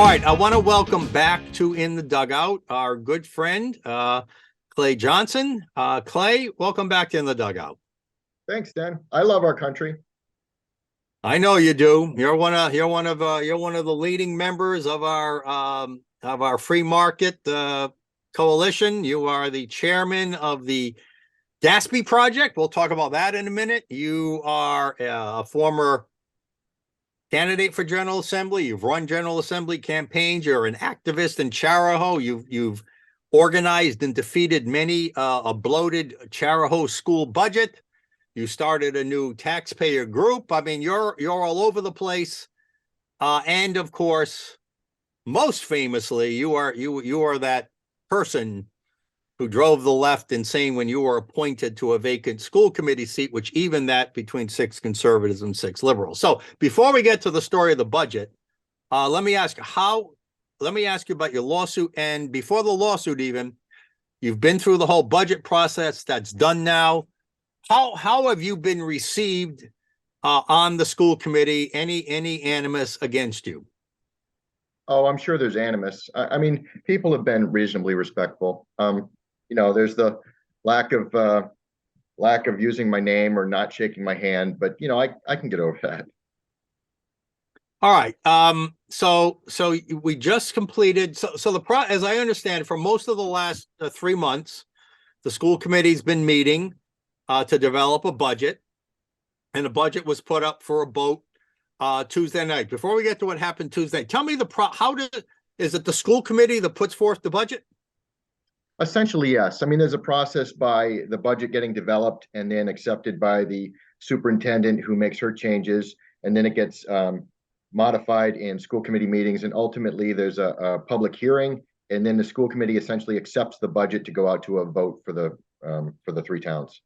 All right, I want to welcome back to In the Dugout our good friend, Clay Johnson. Clay, welcome back to In the Dugout. Thanks, Sten. I love our country. I know you do. You're one of the leading members of our free market coalition. You are the chairman of the Gaspee Project. We'll talk about that in a minute. You are a former candidate for General Assembly. You've run General Assembly campaigns. You're an activist in Chariho. You've organized and defeated many a bloated Chariho school budget. You started a new taxpayer group. I mean, you're all over the place. And of course, most famously, you are that person who drove the left insane when you were appointed to a vacant school committee seat, which even that between 6 conservatives and 6 liberals. So before we get to the story of the budget, let me ask you about your lawsuit. And before the lawsuit, even, you've been through the whole budget process. That's done now. How have you been received on the school committee? Any animus against you? Oh, I'm sure there's animus. I mean, people have been reasonably respectful. There's the lack of using my name or not shaking my hand, but I can get over that. All right. So we just completed. As I understand, for most of the last 3 months, the school committee's been meeting to develop a budget, and the budget was put up for a vote Tuesday night. Before we get to what happened Tuesday, tell me is it the school committee that puts forth the budget? Essentially, yes. I mean, there's a process by the budget getting developed and then accepted by the superintendent, who makes her changes, and then it gets modified in school committee meetings, and ultimately there's a public hearing, and then the school committee essentially accepts the budget to go out to a vote for the 3 towns.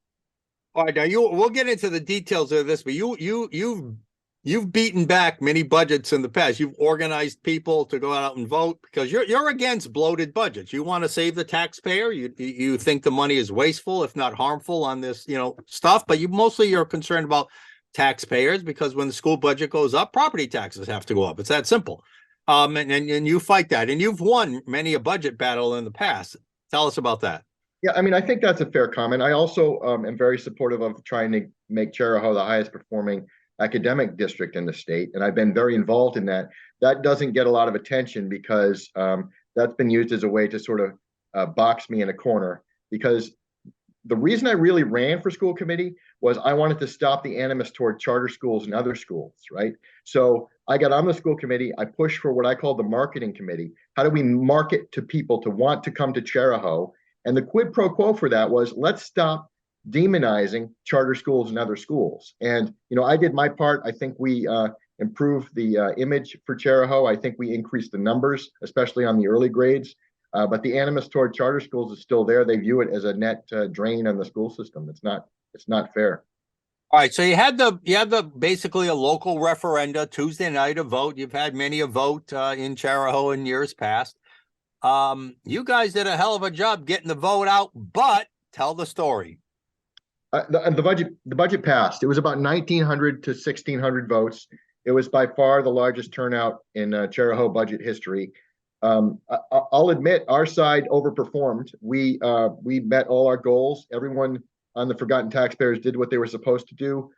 All right, now we'll get into the details of this, but you've beaten back many budgets in the past. You've organized people to go out and vote because you're against bloated budgets. You want to save the taxpayer. You think the money is wasteful, if not harmful, on this stuff. But you're concerned about taxpayers because when the school budget goes up, property taxes have to go up. It's that simple. And you fight that, and you've won many a budget battle in the past. Tell us about that. Yeah, I mean, I think that's a fair comment. I also am very supportive of trying to make Chariho the highest performing academic district in the state, and I've been very involved in that. That doesn't get a lot of attention because that's been used as a way to sort of box me in a corner, because the reason I really ran for school committee was I wanted to stop the animus toward charter schools and other schools, right? So I got on the school committee. I pushed for what I call the marketing committee. How do we market to people to want to come to Chariho? And the quid pro quo for that was, let's stop demonizing charter schools and other schools. And, I did my part. I think we improved the image for Chariho. I think we increased the numbers, especially on the early grades. But the animus toward charter schools is still there. They view it as a net drain on the school system. It's not fair. All right, so you had the basically a local referenda Tuesday night, a vote. You've had many a vote in Chariho in years past. You guys did a hell of a job getting the vote out, but tell the story. The budget passed. It was about 1,900 to 1,600 votes. It was by far the largest turnout in Chariho budget history. I'll admit our side overperformed. We met all our goals. Everyone on the Forgotten Taxpayers did what they were supposed to do.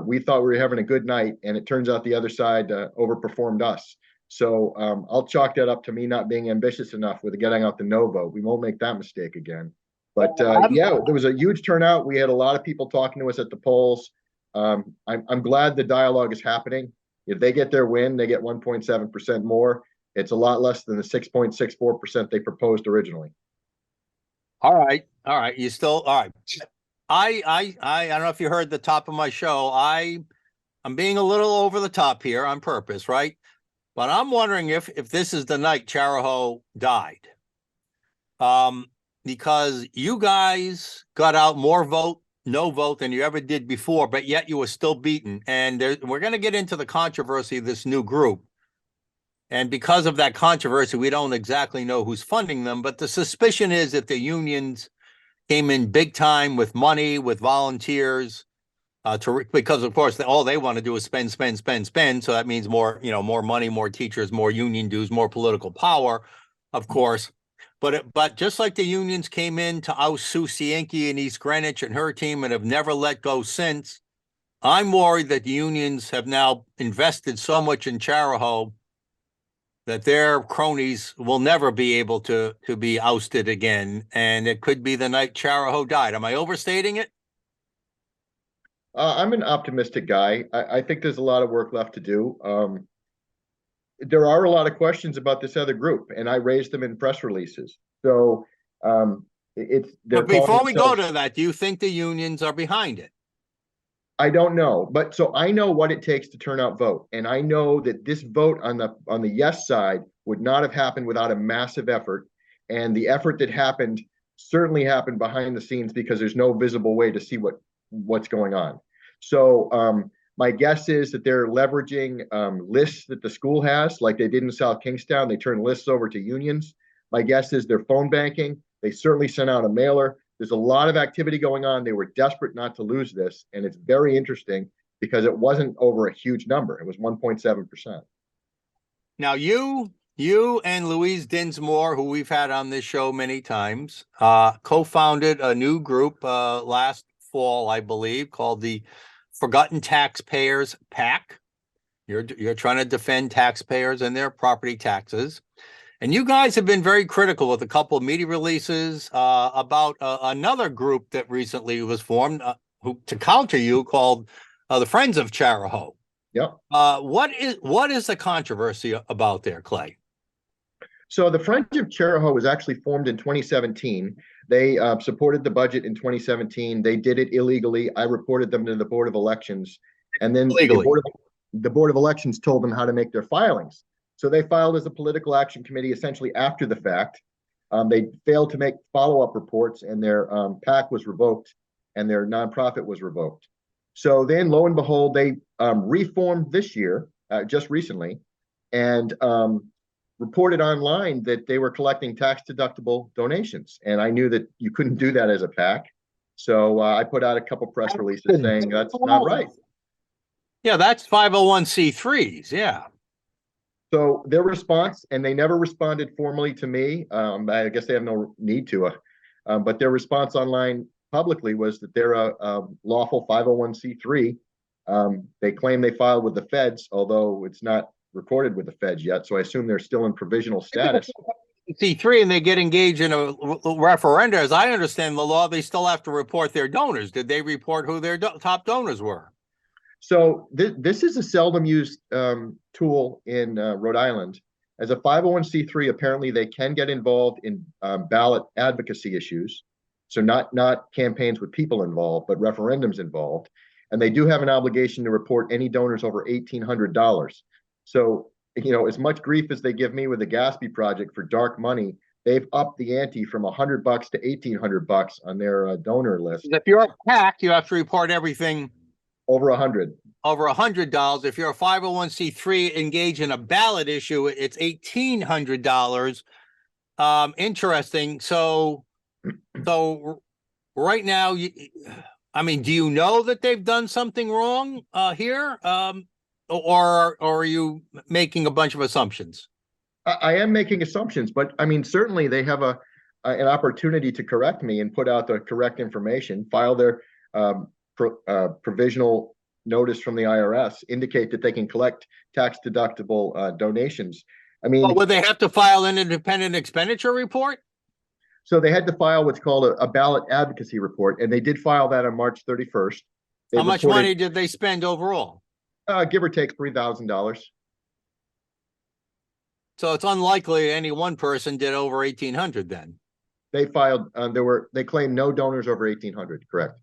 We thought we were having a good night, and it turns out the other side overperformed us. So I'll chalk that up to me not being ambitious enough with getting out the no vote. We won't make that mistake again. But yeah, there was a huge turnout. We had a lot of people talking to us at the polls. I'm glad the dialogue is happening. If they get their win, they get 1.7% more. It's a lot less than the 6.64% they proposed originally. All right. You still all right? I don't know if you heard the top of my show. I'm being a little over the top here on purpose, right? But I'm wondering if this is the night Chariho died. Because you guys got out more no vote than you ever did before, but yet you were still beaten. And we're going to get into the controversy of this new group. And because of that controversy, we don't exactly know who's funding them, but the suspicion is that the unions came in big time with money, with volunteers, Because of course all they want to do is spend, spend, spend, spend. So that means more, more money, more teachers, more union dues, more political power, of course. But just like the unions came in to oust Sue Cienki in East Greenwich and her team and have never let go since, I'm worried that the unions have now invested so much in Chariho that their cronies will never be able to be ousted again. And it could be the night Chariho died. Am I overstating it? I'm an optimistic guy. I think there's a lot of work left to do. There are a lot of questions about this other group, and I raised them in press releases. So they're But before we go themselves. to that, do you think the unions are behind it? I don't know, but so I know what it takes to turn out vote, and I know that this vote on the yes side would not have happened without a massive effort, and the effort that happened certainly happened behind the scenes because there's no visible way to see what's going on. So my guess is that they're leveraging lists that the school has, like they did in South Kingstown. They turn lists over to unions. My guess is they're phone banking. They certainly sent out a mailer. There's a lot of activity going on. They were desperate not to lose this. And it's very interesting because it wasn't over a huge number. It was 1.7%. Now, you and Louise Dinsmore, who we've had on this show many times, co-founded a new group last fall, I believe, called the Forgotten Taxpayers PAC. You're trying to defend taxpayers and their property taxes. And you guys have been very critical with a couple of media releases about another group that recently was formed to counter you called the Friends of Chariho. Yep. What is the controversy about there, Clay? So the Friends of Chariho was actually formed in 2017. They supported the budget in 2017. They did it illegally. I reported them to the Board of Elections, and then Legally. The Board of Elections told them how to make their filings. So they filed as a political action committee essentially after the fact. They failed to make follow-up reports, and their PAC was revoked, and their nonprofit was revoked. So then, lo and behold, they reformed this year, just recently, and reported online that they were collecting tax-deductible donations. And I knew that you couldn't do that as a PAC. So I put out a couple press releases saying that's not right. Yeah, that's 501c3s. Yeah. So their response, and they never responded formally to me. I guess they have no need to, but their response online publicly was that they're a lawful 501c3. They claim they filed with the feds, although it's not recorded with the feds yet. So I assume they're still in provisional status. C3 and they get engaged in a referenda. As I understand the law, they still have to report their donors. Did they report who their top donors were? So this is a seldom used tool in Rhode Island. As a 501c3, apparently they can get involved in ballot advocacy issues. So not campaigns with people involved, but referendums involved. And they do have an obligation to report any donors over $1,800. So, as much grief as they give me with the Gaspee Project for dark money, they've upped the ante from $100 to $1,800 on their donor list. If you're a PAC, you have to report everything over $100. Over $100. If you're a 501c3 engaged in a ballot issue, it's $1,800. Interesting. So right now, do you know that they've done something wrong here, or are you making a bunch of assumptions? I am making assumptions, but certainly they have an opportunity to correct me and put out the correct information, file their provisional notice from the IRS, indicate that they can collect tax deductible donations. Would they have to file an independent expenditure report? So they had to file what's called a ballot advocacy report, and they did file that on March 31st. How much money did they spend overall? Give or take $3,000. So it's unlikely any one person did over 1,800 then. They filed, they claimed no donors over 1,800, correct.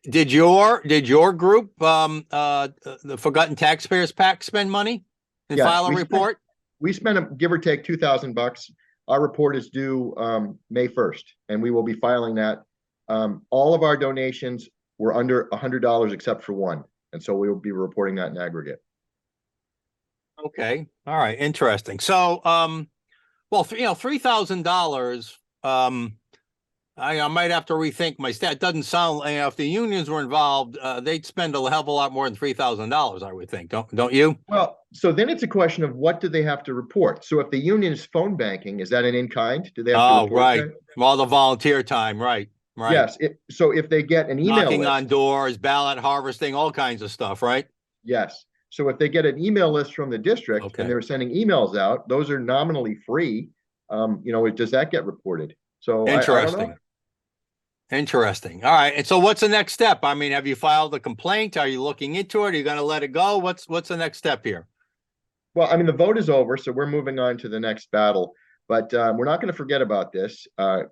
Did your group, the Forgotten Taxpayers PAC, spend money and file a report? We spent give or take $2,000. Our report is due May 1st, and we will be filing that. All of our donations were under $100 except for one, and so we will be reporting that in aggregate. Okay, all right, interesting. So, $3,000. I might have to rethink my stat. It doesn't sound, if the unions were involved, they'd spend a hell of a lot more than $3,000, I would think. Don't you? Well, so then it's a question of what do they have to report? So if the union is phone banking, is that an in-kind? Do they have to Oh, report right. that? All the volunteer time, right, right. Yes. So if they get an email Knocking on list, doors, ballot harvesting, all kinds of stuff, right? yes. So if they get an email list from the district and Okay. they're sending emails out, those are nominally free. Does that get reported? So I don't know. Interesting. Interesting. All right. And so what's the next step? I mean, have you filed a complaint? Are you looking into it? Are you going to let it go? What's the next step here? Well, I mean, the vote is over, so we're moving on to the next battle. But we're not going to forget about this.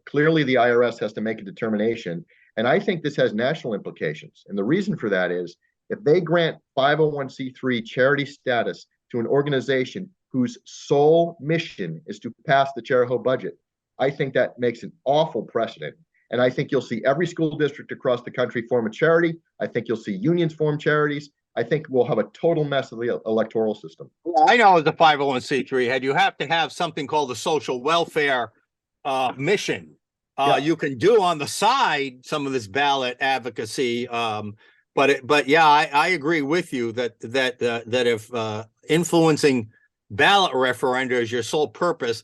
Clearly, the IRS has to make a determination. And I think this has national implications. And the reason for that is if they grant 501c3 charity status to an organization whose sole mission is to pass the Chariho budget, I think that makes an awful precedent. And I think you'll see every school district across the country form a charity. I think you'll see unions form charities. I think we'll have a total mess of the electoral system. Well, I know as a 501c3 head, you have to have something called the social welfare mission. Yeah. You can do on the side some of this ballot advocacy. But yeah, I agree with you that if influencing ballot referenda is your sole purpose,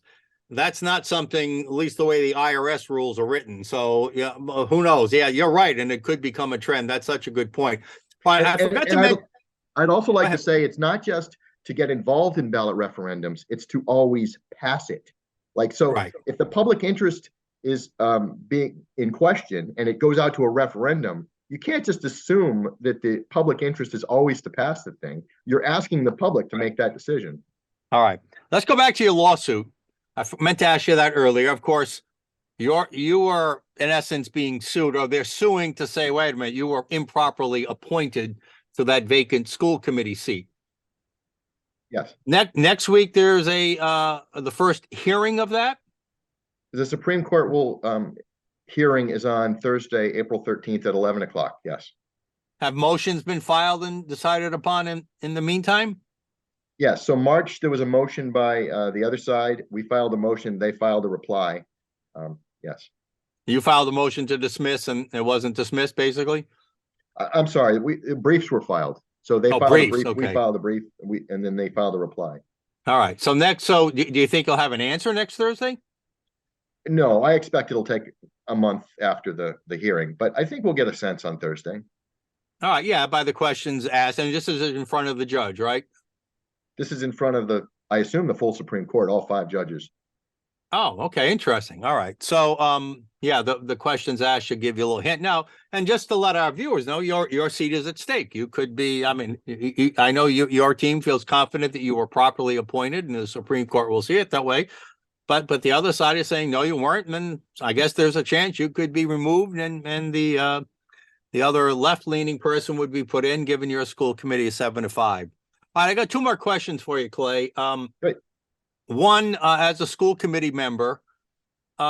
that's not something, at least the way the IRS rules are written. So yeah, who knows? Yeah, you're right, and it could become a trend. That's such a good point. Fine, I forgot to mention. I'd also like to say it's not just to get involved in ballot referendums, it's to always pass it. Like, so Right. if the public interest is being in question and it goes out to a referendum, you can't just assume that the public interest is always to pass the thing. You're asking the public to make that decision. All right, let's go back to your lawsuit. I meant to ask you that earlier. Of course, you are in essence being sued, or they're suing to say, wait a minute, you were improperly appointed to that vacant school committee seat. Yes. Next week, there's the first hearing of that. The Supreme Court hearing is on Thursday, April 13th at 11 o'clock. Yes. Have motions been filed and decided upon in the meantime? Yes. So March, there was a motion by the other side. We filed a motion. They filed a reply. Yes. You filed a motion to dismiss and it wasn't dismissed, basically? I'm sorry. Briefs were filed. So they filed briefs, a brief. okay. We filed a brief. And then they filed a reply. All right. So do you think you'll have an answer next Thursday? No, I expect it'll take a month after the hearing, but I think we'll get a sense on Thursday. All right. Yeah, by the questions asked, and this is in front of the judge, right? This is in front of I assume the full Supreme Court, all 5 judges. Oh, okay, interesting. All right. So, yeah, the questions asked should give you a little hint now. And just to let our viewers know, your seat is at stake. You could be. I mean, I know your team feels confident that you were properly appointed, and the Supreme Court will see it that way. But the other side is saying no, you weren't, and then I guess there's a chance you could be removed, and the other left-leaning person would be put in, given your school committee is 7-5. All right, I got 2 more questions for you, Clay. Great. One, as a school committee member,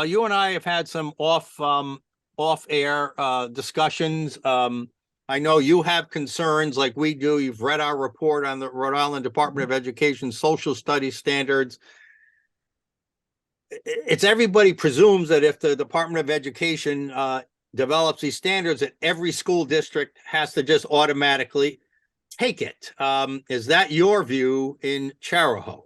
you and I have had some off-air discussions. I know you have concerns like we do. You've read our report on the Rhode Island Department of Education social studies standards. It's everybody presumes that if the Department of Education develops these standards, that every school district has to just automatically take it. Is that your view in Chariho?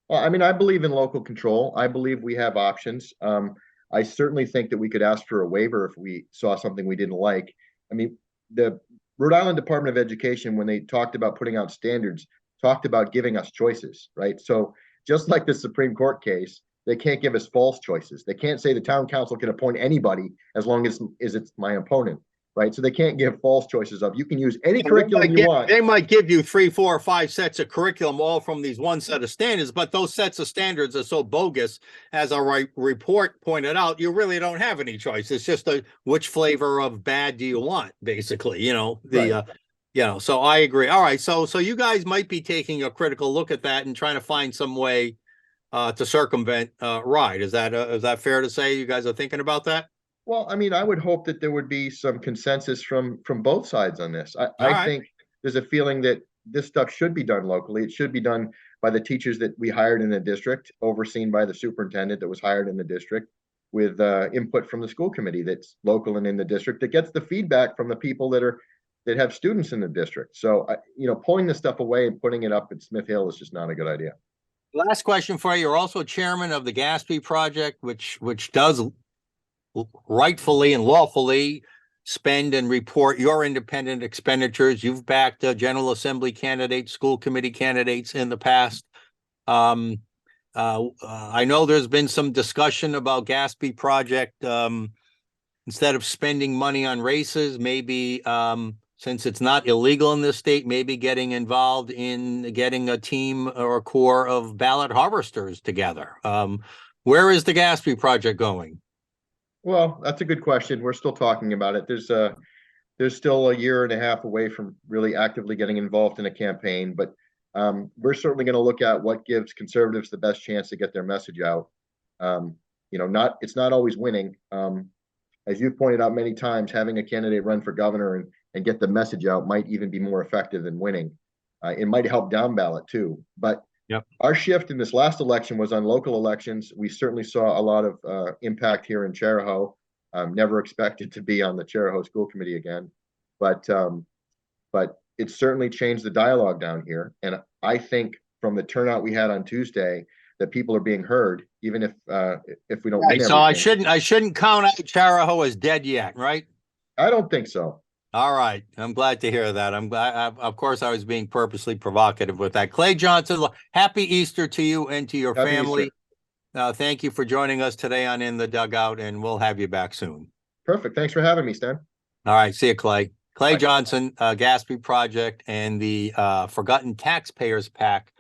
Well, I mean, I believe in local control. I believe we have options. I certainly think that we could ask for a waiver if we saw something we didn't like. I mean, the Rhode Island Department of Education, when they talked about putting out standards, talked about giving us choices, right? So just like the Supreme Court case, they can't give us false choices. They can't say the town council can appoint anybody as long as it's my opponent, right? So they can't give false choices of you can use any curriculum you want. They might give you 3, 4, or 5 sets of curriculum, all from these one set of standards, but those sets of standards are so bogus, as our report pointed out, you really don't have any choice. It's just which flavor of bad do you want, basically, Right. So I agree. All right. So you guys might be taking a critical look at that and trying to find some way to circumvent RIDE. Is that fair to say? You guys are thinking about that? Well, I mean, I would hope that there would be some consensus from both sides on this. I think there's a feeling that this stuff should be done locally. It should be done by the teachers that we hired in the district, overseen by the superintendent that was hired in the district. with input from the school committee that's local and in the district, that gets the feedback from the people that have students in the district. So, pulling this stuff away and putting it up at Smith Hill is just not a good idea. Last question for you. You're also chairman of the Gaspee Project, which does rightfully and lawfully spend and report your independent expenditures. You've backed General Assembly candidates, school committee candidates in the past. I know there's been some discussion about Gaspee Project. Instead of spending money on races, maybe since it's not illegal in this state, maybe getting involved in getting a team or a corps of ballot harvesters together. Where is the Gaspee Project going? Well, that's a good question. We're still talking about it. There's still a year and a half away from really actively getting involved in a campaign, but we're certainly going to look at what gives conservatives the best chance to get their message out. It's not always winning. As you've pointed out many times, having a candidate run for governor and get the message out might even be more effective than winning. It might help down ballot too. But Yep. Our shift in this last election was on local elections. We certainly saw a lot of impact here in Chariho. Never expected to be on the Chariho School Committee again, but it certainly changed the dialogue down here. And I think from the turnout we had on Tuesday, that people are being heard, even if we don't. Right, so I shouldn't count out Chariho as dead yet, right? I don't think so. All right. I'm glad to hear that. I'm glad. Of course, I was being purposely provocative with that. Clay Johnson, happy Easter to you and to your Happy family. Easter. Thank you for joining us today on In the Dugout, and we'll have you back soon. Perfect. Thanks for having me, Sten. All right. See you, Clay. Clay Bye. Johnson, Gaspee Project, and the Forgotten Taxpayers PAC